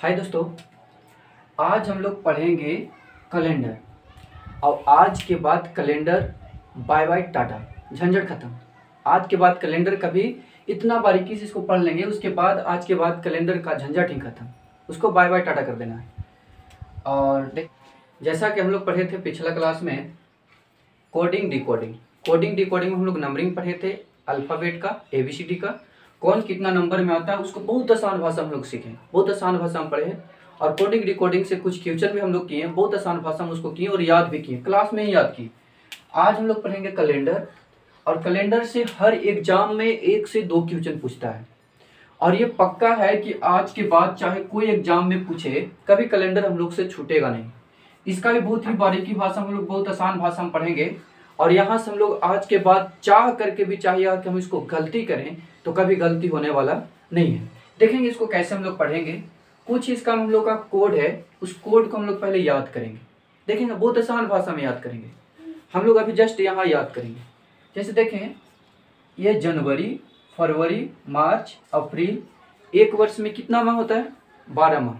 हाय दोस्तों, आज हम लोग पढ़ेंगे कैलेंडर। और आज के बाद कैलेंडर बाय बाय टाटा, झंझट खत्म। आज के बाद कैलेंडर कभी इतना बारीकी से इसको पढ़ लेंगे, उसके बाद आज के बाद कैलेंडर का झंझट ही खत्म, उसको बाय बाय टाटा कर देना है। और जैसा कि हम लोग पढ़े थे पिछला क्लास में कोडिंग डिकोडिंग में हम लोग नंबरिंग पढ़े थे, अल्फ़ाबेट का, ABCD का, कौन कितना नंबर में आता है उसको बहुत आसान भाषा में हम लोग सीखे, बहुत आसान भाषा में पढ़े हैं। और कोडिंग डिकोडिंग से कुछ फ्यूचर भी हम लोग किए हैं, बहुत आसान भाषा में उसको किए और याद भी किए, क्लास में ही याद किए। आज हम लोग पढ़ेंगे कैलेंडर, और कैलेंडर से हर एग्जाम में 1 से 2 क्वेश्चन पूछता है। और ये पक्का है कि आज के बाद चाहे कोई एग्जाम में पूछे, कभी कैलेंडर हम लोग से छूटेगा नहीं। इसका भी बहुत ही बारीकी भाषा हम लोग बहुत आसान भाषा में पढ़ेंगे। और यहाँ से हम लोग आज के बाद चाह करके भी चाहिए कि हम इसको गलती करें तो कभी गलती होने वाला नहीं है। देखेंगे इसको कैसे हम लोग पढ़ेंगे। कुछ इसका हम लोग का कोड है, उस कोड को हम लोग पहले याद करेंगे। देखेंगे बहुत आसान भाषा में याद करेंगे हम लोग, अभी जस्ट यहाँ याद करेंगे। जैसे देखें, ये जनवरी, फरवरी, मार्च, अप्रैल, एक वर्ष में कितना माह होता है? 12 माह।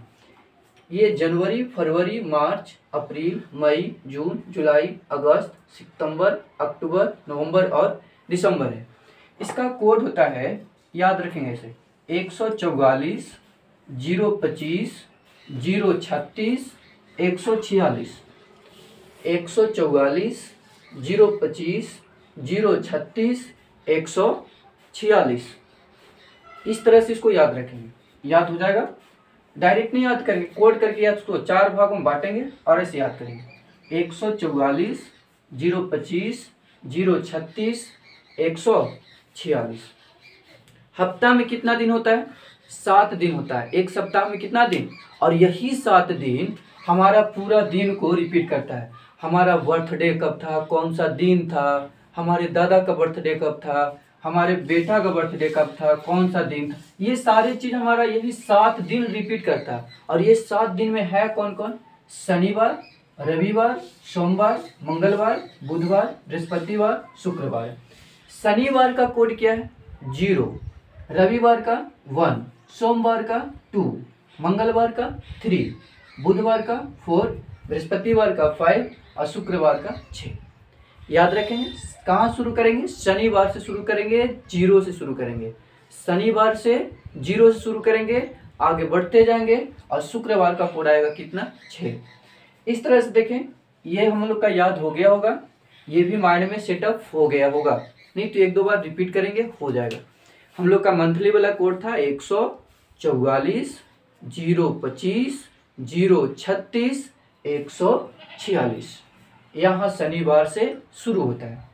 ये जनवरी, फरवरी, मार्च, अप्रैल, मई, जून, जुलाई, अगस्त, सितंबर, अक्टूबर, नवंबर और दिसंबर है। इसका कोड होता है, याद रखेंगे इसे, 144 025 036 146। 144 025 036 146। इस तरह से इसको याद रखेंगे, याद हो जाएगा। डायरेक्ट नहीं याद करेंगे, कोड करके याद, उसको 4 भागों में बांटेंगे और ऐसे याद करेंगे। 144 025 036 146। हफ्ता में कितना दिन होता है? 7 दिन होता है। एक सप्ताह में कितना दिन? और यही 7 दिन हमारा पूरा दिन को रिपीट करता है। हमारा बर्थडे कब था, कौन सा दिन था, हमारे दादा का बर्थडे कब था, हमारे बेटा का बर्थडे कब था, कौन सा दिन था, ये सारी चीज हमारा यही 7 दिन रिपीट करता है। और ये 7 दिन में है कौन कौन? शनिवार, रविवार, सोमवार, मंगलवार, बुधवार, बृहस्पतिवार, शुक्रवार। शनिवार का कोड क्या है? 0, रविवार का 1, सोमवार का 2, मंगलवार का 3, बुधवार का 4, बृहस्पतिवार का 5 और शुक्रवार का 6। याद रखेंगे। कहाँ शुरू करेंगे? शनिवार से शुरू करेंगे, 0 से शुरू करेंगे। शनिवार से 0 से शुरू करेंगे, आगे बढ़ते जाएंगे और शुक्रवार का कोड आएगा कितना? 6। इस तरह से देखें, ये हम लोग का याद हो गया होगा, ये भी माइंड में सेटअप हो गया होगा। नहीं तो 1-2 बार रिपीट करेंगे, हो जाएगा। हम लोग का मंथली वाला कोड था 144 025 036 146। यहाँ शनिवार से शुरू होता है।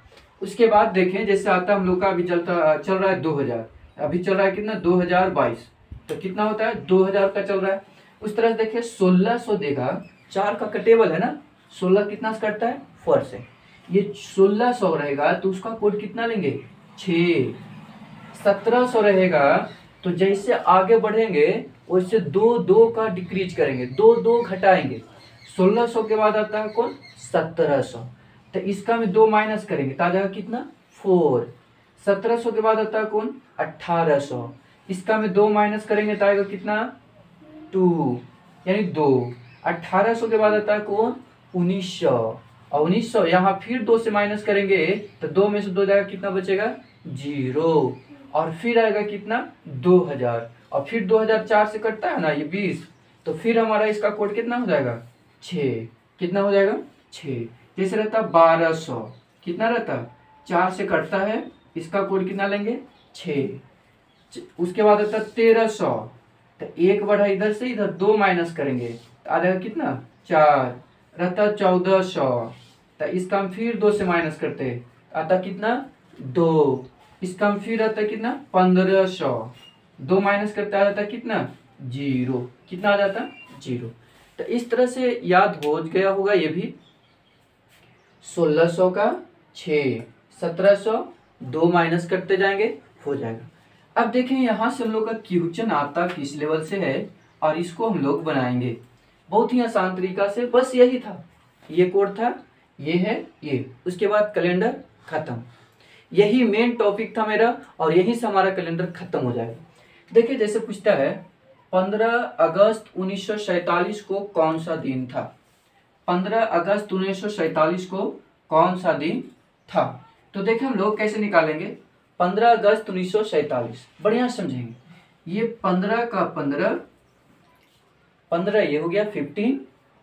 उसके बाद देखें, जैसे आता हम लोग का अभी चल रहा है 2000, अभी चल रहा है कितना? 2022। तो कितना होता है? 2000 का चल रहा है। उस तरह से देखिए, 1600 देगा, 4 का टेबल है ना, 16 कितना से कटता है? 4 से। ये 1600 रहेगा तो उसका कोड कितना लेंगे? 6। 1700 रहेगा तो जैसे आगे बढ़ेंगे वैसे 2 का डिक्रीज करेंगे, 2 घटाएंगे। 1600 के बाद आता है कौन? 1700। तो इसका में 2 माइनस करेंगे तो आ जाएगा कितना? 4। 1700 के बाद आता है कौन? 1800। इसका में 2 माइनस करेंगे तो आएगा कितना? 2, यानी 2। 1800 के बाद आता है कौन? 1900। और 1900 यहाँ फिर 2 से माइनस करेंगे तो 2 में से 2 जाएगा, कितना बचेगा? 0। और फिर आएगा कितना? 2000। और फिर 2004 से कटता है ना ये 20, तो फिर हमारा इसका कोड कितना हो जाएगा? 6। कितना हो जाएगा? 6। जैसे रहता 1200, कितना रहता? 4 से कटता है, इसका कोड कितना लेंगे? 6। उसके बाद आता 1300, तो 1 बढ़ा इधर से, इधर 2 माइनस करेंगे तो आ जाएगा कितना? 4। रहता 1400, तो इसका हम फिर 2 से माइनस करते हैं, आता कितना? 2। इसका हम फिर आता कितना? 1500। 2 माइनस करते आ जाता कितना? 0। कितना आ जाता? 0। तो इस तरह से याद हो गया होगा ये भी। 1600 का 6, 1700, 2 माइनस करते जाएंगे, हो जाएगा। अब देखें, यहाँ से हम लोग का क्वेश्चन आता किस लेवल से है और इसको हम लोग बनाएंगे बहुत ही आसान तरीका से। बस यही था, ये कोड था, ये है ये, उसके बाद कैलेंडर खत्म। यही मेन टॉपिक था मेरा और यहीं से हमारा कैलेंडर खत्म हो जाएगा। देखिए, जैसे पूछता है 15 अगस्त 1947 को कौन सा दिन था? 15 अगस्त 1947 को कौन सा दिन था? तो देखें हम लोग कैसे निकालेंगे। 15 अगस्त 1947 बढ़िया समझेंगे। ये 15 का 15 ये हो गया 15।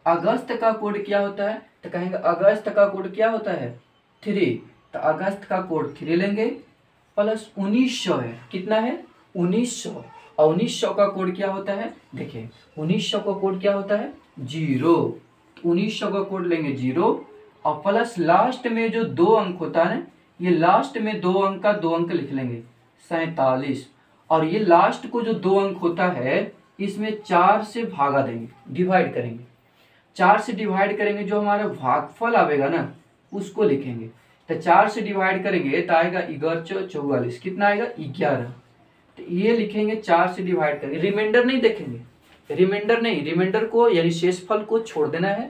अगस्त का कोड क्या होता है? तो कहेंगे अगस्त का कोड क्या होता है? 3। तो अगस्त का कोड 3 लेंगे प्लस 1900 है। कितना है? 1900। और 1900 का कोड क्या होता है? देखिए 1900 का कोड क्या होता है? 0। 1900 का कोड लेंगे 0 और प्लस लास्ट में जो 2 अंक होता है, ये लास्ट में 2 अंक का 2 अंक लिख लेंगे 47। और ये लास्ट को जो 2 अंक होता है इसमें 4 से भागा देंगे, डिवाइड करेंगे। 4 से डिवाइड करेंगे, जो हमारा भागफल आवेगा ना उसको लिखेंगे। तो 4 से डिवाइड करेंगे तो आएगा 11 44। कितना आएगा? 11। तो ये लिखेंगे 4 से डिवाइड करेंगे। रिमाइंडर नहीं देखेंगे, रिमाइंडर को यानी शेषफल को छोड़ देना है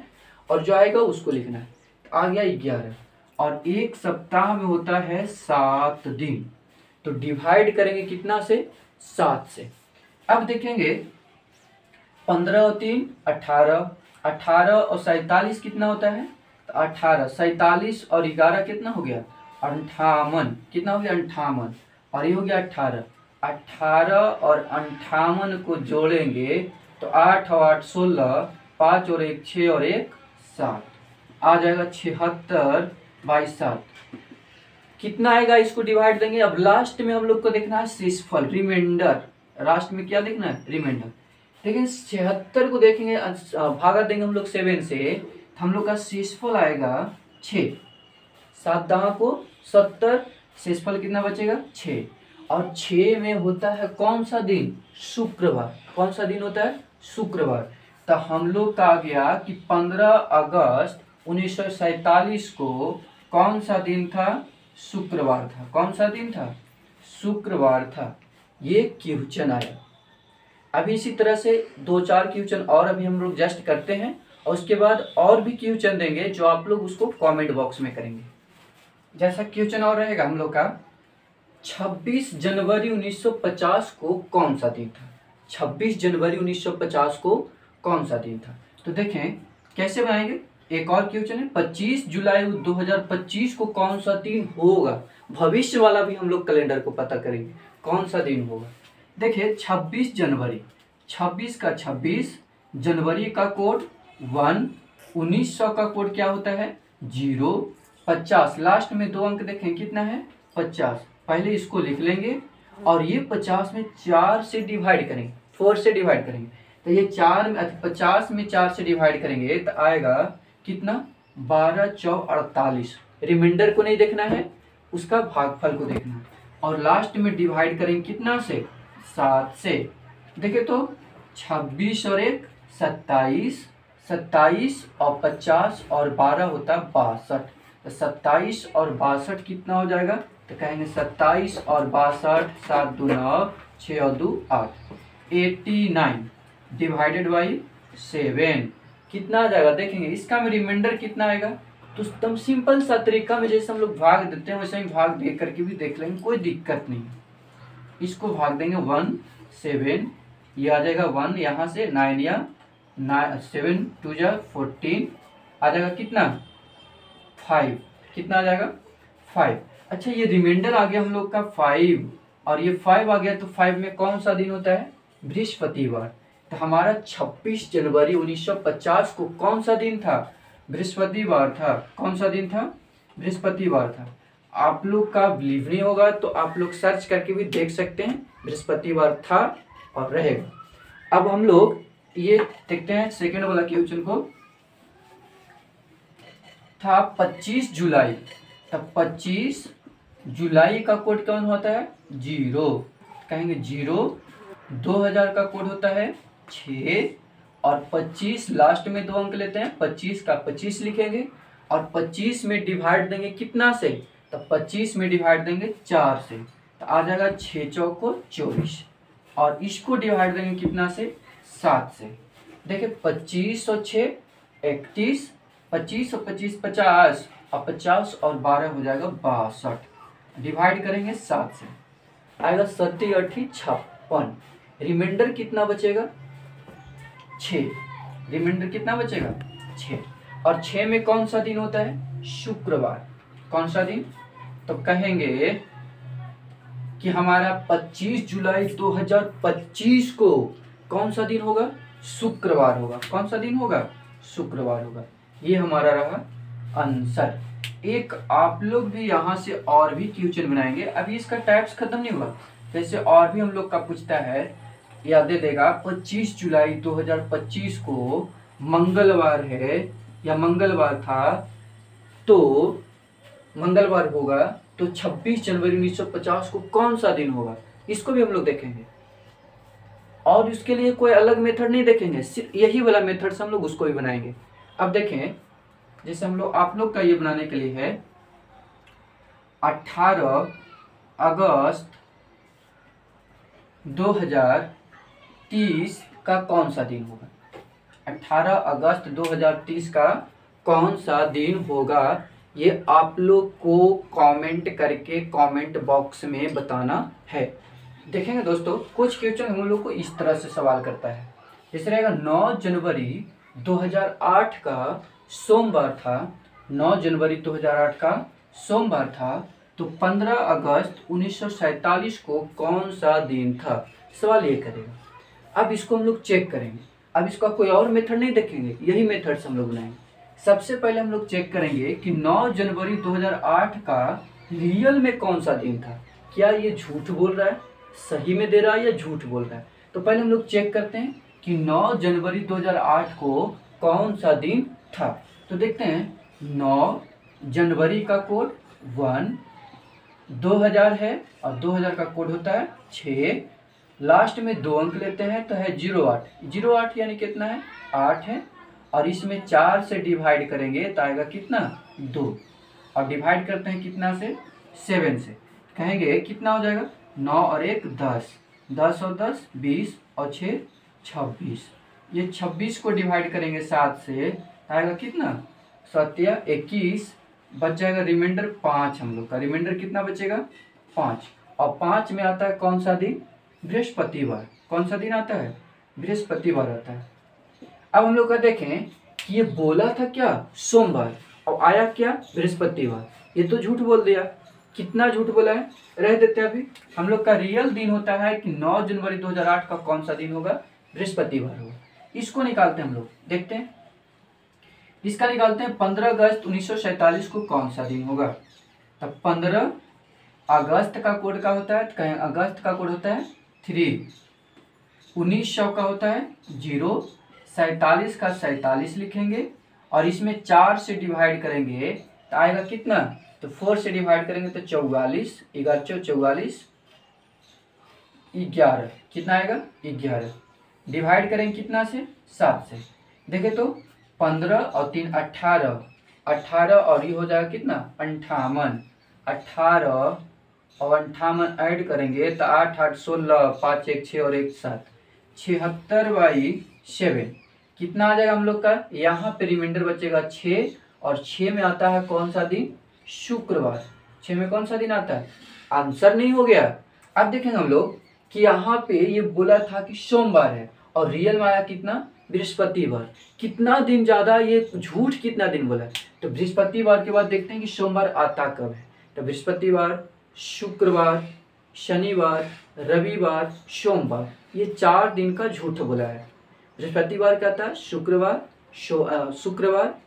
और जो आएगा उसको लिखना है। तो आ गया 11। और एक सप्ताह में होता है 7 दिन, तो डिवाइड करेंगे कितना से? 7 से। अब देखेंगे 15 और 3 18, 18 और 47 कितना होता है? तो 18, 47 और 11 कितना हो गया? 58। कितना हो गया? 58। और ये हो गया 18। 18 और 58 को जोड़ेंगे तो 8 और 8 16, 5 और 1 6 और 1 7, आ जाएगा 76 बाई 7। कितना आएगा? इसको डिवाइड देंगे। अब लास्ट में हम लोग को देखना है शेषफल, रिमाइंडर। लास्ट में क्या देखना है? रिमाइंडर। लेकिन 76 को देखेंगे, भागा देंगे हम लोग 7 से, तो हम लोग का शेषफल आएगा 6। 7 दहा को 70, शेषफल कितना बचेगा? 6। और 6 में होता है कौन सा दिन? शुक्रवार। कौन सा दिन होता है? शुक्रवार। तो हम लोग का आ गया कि 15 अगस्त 1947 को कौन सा दिन था? शुक्रवार था। कौन सा दिन था? शुक्रवार था। ये क्वेश्चन आया। अभी इसी तरह से 2-4 क्वेश्चन और अभी हम लोग जस्ट करते हैं और उसके बाद और भी क्वेश्चन देंगे जो आप लोग उसको कमेंट बॉक्स में करेंगे। जैसा क्वेश्चन और रहेगा हम लोग का, 26 जनवरी 1950 को कौन सा दिन था? 26 जनवरी 1950 को कौन सा दिन था? तो देखें कैसे बनाएंगे। एक और क्वेश्चन है, 25 जुलाई 2025 को कौन सा दिन होगा? भविष्य वाला भी हम लोग कैलेंडर को पता करेंगे कौन सा दिन होगा। देखिए 26 जनवरी, 26 का 26, जनवरी का कोड 1, 1900 का कोड क्या होता है? 0, 50 लास्ट में 2 अंक देखें कितना है? 50। पहले इसको लिख लेंगे और ये 50 में 4 से डिवाइड करेंगे, 4 से डिवाइड करेंगे। तो ये 50 में 4 से डिवाइड करेंगे तो आएगा कितना? 12 4 48। रिमाइंडर को नहीं देखना है, उसका भागफल को देखना है। और लास्ट में डिवाइड करेंगे कितना से? 7 से। देखिए तो 26 और 1 27, 27 और 50 और 12 होता है 62। तो 27 और 62 कितना हो जाएगा? तो कहेंगे 27 और 62, 7 2 9, 6 और 2 8, 89 डिवाइडेड बाई 7 कितना आ जाएगा? देखेंगे इसका में रिमाइंडर कितना आएगा। तो एकदम सिंपल सा तरीका में जैसे हम लोग भाग देते हैं वैसे ही भाग दे करके भी देख लेंगे, कोई दिक्कत नहीं। इसको भाग देंगे 1 7, ये आ जाएगा 1 यहाँ से 9 या 7 2 जा 14 आ जाएगा कितना? 5। कितना आ जाएगा? 5। अच्छा ये रिमाइंडर आ गया हम लोग का 5 और ये 5 आ गया, तो 5 में कौन सा दिन होता है? बृहस्पतिवार। तो हमारा 26 जनवरी 1950 को कौन सा दिन था? बृहस्पतिवार था। कौन सा दिन था? बृहस्पतिवार था। आप लोग का बिलीव नहीं होगा तो आप लोग सर्च करके भी देख सकते हैं, बृहस्पतिवार था और रहेगा। अब हम लोग ये देखते हैं सेकेंड वाला क्वेश्चन को। था 25 जुलाई, तब 25 जुलाई का कोड कौन होता है? 0। कहेंगे 0। 2000 का कोड होता है 6 और 25 लास्ट में 2 अंक लेते हैं, 25 का 25 लिखेंगे और 25 में डिवाइड देंगे कितना से? तो 25 में डिवाइड देंगे 4 से, तो आ जाएगा 6 चौको 24 और इसको डिवाइड देंगे कितना से? 7 से। देखिए 25 और 6 31, 25 और 25 50 और 50 और 12 हो जाएगा 62। डिवाइड करेंगे 7 से, आएगा 7 8 56। रिमाइंडर कितना बचेगा 6, रिमाइंडर कितना बचेगा 6, और 6 में कौन सा दिन होता है शुक्रवार, कौन सा दिन, तो कहेंगे कि हमारा 25 जुलाई 2025 को कौन सा दिन होगा शुक्रवार होगा, कौन सा दिन होगा शुक्रवार होगा। ये हमारा रहा आंसर। एक आप लोग भी यहाँ से और भी क्वेश्चन बनाएंगे, अभी इसका टाइप्स खत्म नहीं हुआ, जैसे और भी हम लोग का पूछता है, याद दे देगा 25 जुलाई 2025 को मंगलवार है या मंगलवार था, तो मंगलवार होगा, तो 26 जनवरी 1950 को कौन सा दिन होगा, इसको भी हम लोग देखेंगे। और इसके लिए कोई अलग मेथड नहीं देखेंगे, सिर्फ यही वाला मेथड से हम लोग उसको भी बनाएंगे। अब देखें, जैसे हम लोग आप लोग का ये बनाने के लिए है 18 अगस्त 2030 का कौन सा दिन होगा, 18 अगस्त 2030 का कौन सा दिन होगा, ये आप लोग को कमेंट करके कमेंट बॉक्स में बताना है। देखेंगे दोस्तों, कुछ क्वेश्चन हम लोग को इस तरह से सवाल करता है, जैसे रहेगा 9 जनवरी 2008 का सोमवार था, 9 जनवरी 2008 का सोमवार था, तो 15 अगस्त 1947 को कौन सा दिन था, सवाल ये करेगा। अब इसको हम लोग चेक करेंगे, अब इसका कोई और मेथड नहीं देखेंगे, यही मेथड से हम लोग बनाएंगे। सबसे पहले हम लोग चेक करेंगे कि 9 जनवरी 2008 का रियल में कौन सा दिन था, क्या ये झूठ बोल रहा है, सही में दे रहा है या झूठ बोल रहा है। तो पहले हम लोग चेक करते हैं कि 9 जनवरी 2008 को कौन सा दिन था। तो देखते हैं, 9 जनवरी का कोड 1, 2000 है और 2000 का कोड होता है 6, लास्ट में 2 अंक लेते हैं तो है 08, 08 यानी कितना है 8 है, और इसमें 4 से डिवाइड करेंगे तो आएगा कितना 2, और डिवाइड करते हैं कितना से 7 से, कहेंगे कितना हो जाएगा 9 और 1 10, 10 और 10 20 और 6 26, ये 26 को डिवाइड करेंगे 7 से आएगा कितना 7 या 21, बच जाएगा रिमाइंडर 5, हम लोग का रिमाइंडर कितना बचेगा 5, और 5 में आता है कौन सा दिन बृहस्पतिवार, कौन सा दिन आता है बृहस्पतिवार आता है। अब हम लोग का देखें कि ये बोला था क्या सोमवार और आया क्या बृहस्पतिवार, ये तो झूठ बोल दिया, कितना झूठ बोला है, रह देते हैं। अभी हम लोग का रियल दिन होता है कि 9 जनवरी 2008 का कौन सा दिन होगा बृहस्पतिवार होगा। इसको निकालते हैं हम लोग, देखते हैं इसका निकालते हैं। 15 अगस्त 1947 को कौन सा दिन होगा, तब 15 अगस्त का कोड का होता है, कहें अगस्त का कोड होता है 3, 1900 का होता है 0, 47 का 47 लिखेंगे और इसमें 4 से डिवाइड करेंगे तो आएगा कितना, तो 4 से डिवाइड करेंगे तो 44, 44 11, कितना आएगा 11, डिवाइड करेंगे कितना से 7 से, देखें तो 15 और 3 18, 18 और ये हो जाएगा कितना 58, 18 और 58 ऐड करेंगे तो 8 8 16, 5 1 6 और 1 7, 76/7, कितना आ जाएगा हम लोग का, यहाँ पे रिमाइंडर बचेगा 6, और 6 में आता है कौन सा दिन शुक्रवार, 6 में कौन सा दिन आता है, आंसर नहीं हो गया। अब देखेंगे हम लोग कि यहाँ पे ये बोला था कि सोमवार है और रियल में आया कितना बृहस्पतिवार, कितना दिन ज़्यादा, ये झूठ कितना दिन बोला है। तो बृहस्पतिवार के बाद देखते हैं कि सोमवार आता कब है, तो बृहस्पतिवार, शुक्रवार, शनिवार, रविवार, सोमवार, ये 4 दिन का झूठ बोला है। बृहस्पतिवार क्या था, शुक्रवार,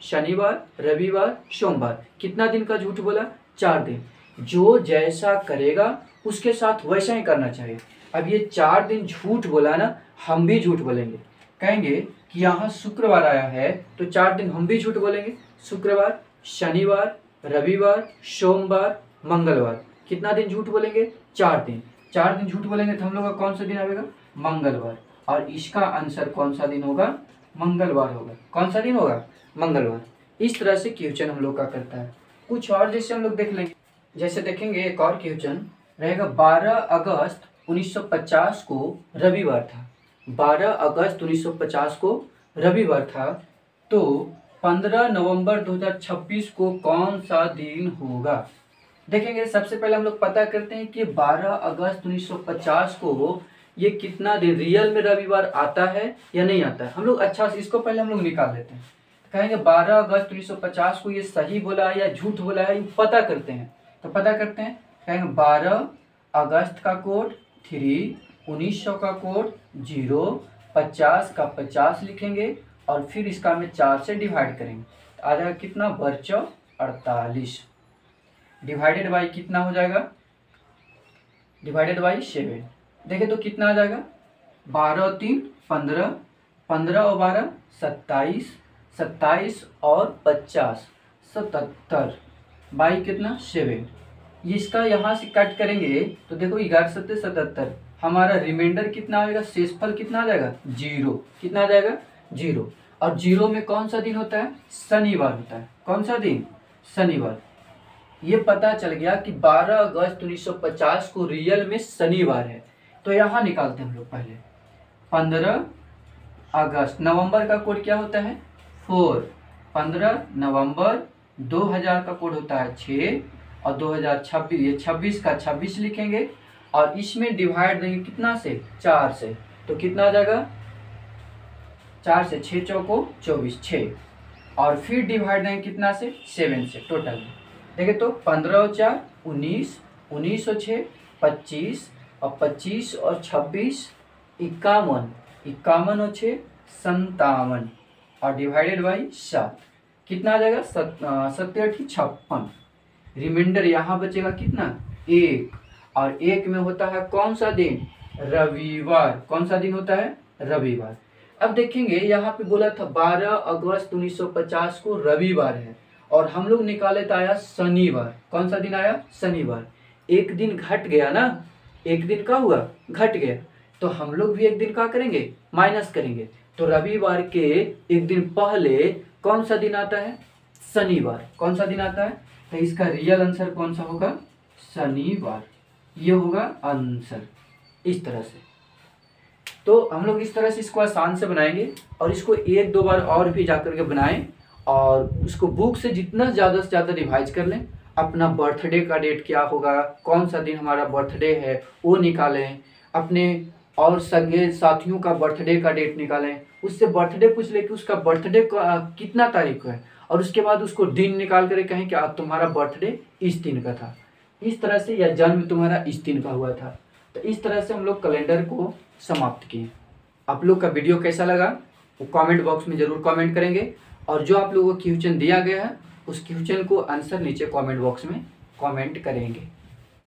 शनिवार, रविवार, सोमवार, कितना दिन का झूठ बोला 4 दिन। जो जैसा करेगा उसके साथ वैसा ही करना चाहिए। अब ये 4 दिन झूठ बोला ना, हम भी झूठ बोलेंगे, कहेंगे कि यहाँ शुक्रवार आया है तो 4 दिन हम भी झूठ बोलेंगे, शुक्रवार, शनिवार, रविवार, सोमवार, मंगलवार, कितना दिन झूठ बोलेंगे 4 दिन, 4 दिन झूठ बोलेंगे तो हम लोग का कौन सा दिन आएगा मंगलवार, और इसका आंसर कौन सा दिन होगा मंगलवार होगा, कौन सा दिन होगा मंगलवार। इस तरह से क्वेश्चन हम लोग का करता है। कुछ और जैसे हम लोग देख लेंगे, जैसे देखेंगे एक और क्वेश्चन रहेगा 12 अगस्त 1950 को रविवार था, 12 अगस्त 1950 को रविवार था, तो 15 नवंबर 2026 को कौन सा दिन होगा। देखेंगे सबसे पहले हम लोग पता करते हैं कि 12 अगस्त 1950 को ये कितना दिन रियल में रविवार आता है या नहीं आता है। हम लोग अच्छा से इसको पहले हम लोग निकाल लेते हैं। कहेंगे 12 अगस्त 1950 को ये सही बोला है या झूठ बोला है, ये पता करते हैं। तो पता करते हैं, कहेंगे 12 अगस्त का कोड 3, 1900 का कोड 0, 50 का 50 लिखेंगे और फिर इसका हमें 4 से डिवाइड करेंगे। तो आ जाएगा कितना, बर्चौ 48 डिवाइडेड बाई कितना हो जाएगा, डिवाइडेड बाई 7। देखें तो कितना आ जाएगा, 12 और 3 15, 15 और 12 27, 27 और 50 77 बाई कितना 7। ये इसका यहाँ से कट करेंगे तो देखो 11 7 77, हमारा रिमाइंडर कितना आएगा, शेषफल कितना आ जाएगा 0। कितना आ जाएगा 0। और 0 में कौन सा दिन होता है, शनिवार होता है। कौन सा दिन, शनिवार। ये पता चल गया कि 12 अगस्त 1950 को रियल में शनिवार है। तो यहाँ निकालते हैं हम लोग पहले 15 अगस्त, नवंबर का कोड क्या होता है 4, 15 नवंबर, 2000 का कोड होता है 6 और 2026, ये 26 का 26 लिखेंगे और इसमें डिवाइड देंगे कितना से, 4 से। तो कितना आ जाएगा, 4 से 6 चौको 24 6 और फिर डिवाइड देंगे कितना से, 7 से। टोटल देखिए तो 15 और 4 19, 19 और 6 25 और 25 और 26 51, 51 और 6 57 और डिवाइडेड बाई 7। कितना आ जाएगा, 7 56। रिमाइंडर यहाँ बचेगा कितना, 1 और 1 में होता है कौन सा दिन, रविवार। कौन सा दिन होता है, रविवार। अब देखेंगे यहाँ पे बोला था 12 अगस्त 1950 को रविवार है और हम लोग निकाले तो आया शनिवार। कौन सा दिन आया, शनिवार। एक दिन घट गया ना, एक दिन का हुआ, घट गया। तो हम लोग भी एक दिन का करेंगे, माइनस करेंगे। तो रविवार के एक दिन पहले कौन सा दिन आता है, शनिवार। कौन सा दिन आता है, तो इसका रियल आंसर कौन सा होगा, शनिवार। ये होगा आंसर इस तरह से। तो हम लोग इस तरह से इसको आसान से बनाएंगे और इसको 1-2 बार और भी जा करके बनाएं और उसको बुक से जितना ज़्यादा से ज़्यादा रिवाइज कर लें। अपना बर्थडे का डेट क्या होगा, कौन सा दिन हमारा बर्थडे है वो निकालें। अपने और सगे साथियों का बर्थडे का डेट निकालें, उससे बर्थडे पूछ ले कि उसका बर्थडे कितना तारीख को है और उसके बाद उसको दिन निकाल कर कहें कि तुम्हारा बर्थडे इस दिन का था, इस तरह से, या जन्म तुम्हारा इस दिन का हुआ था। तो इस तरह से हम लोग कैलेंडर को समाप्त किए। आप लोग का वीडियो कैसा लगा वो कमेंट बॉक्स में ज़रूर कमेंट करेंगे और जो आप लोगों को क्वेश्चन दिया गया है उस क्वेश्चन को आंसर नीचे कमेंट बॉक्स में कमेंट करेंगे।